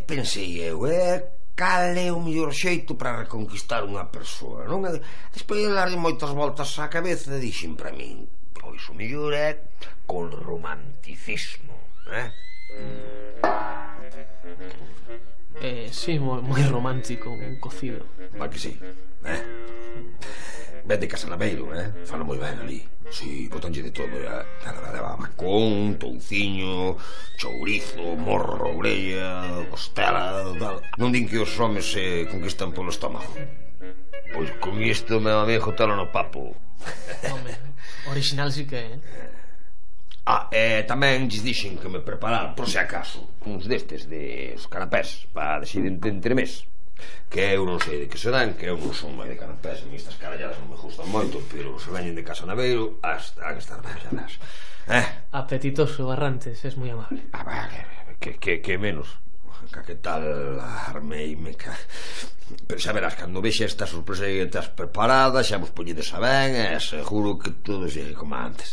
pensei eu, cal é o mellor xeito para reconquistar unha persoa, non? Despois de darlle moitas voltas á cabeza, dixen para min, pois o mellor é con romanticismo, Sí, moi romántico, un cocido. Va que sí, Vete Casanaveiro, fala moi ben ali. Si, botanlle de todo, leva macón, touciño, chourizo, morro, orella, costela, tal. Non din que os homes se conquistan polo estómago. Pois con isto, meu amigo, telo no papo. Home, original si que é. Tamén lles dixen que me prepararan, por se acaso, uns destes de os canapés para decir entre mes. Que eu non sei de que serán, que eu non son moi de canapés, e estas caralladas non me gustan moito, pero se veñen de Casanaveiro, hasta que estar ben, xa ves. Apetitoso, Barrantes, es moi amable. Que menos. Que tal armeime. Pero xa verás, cando vexe esta sorpresa que estás preparada, xa vos polledes a ben, e seguro que todo xe como antes.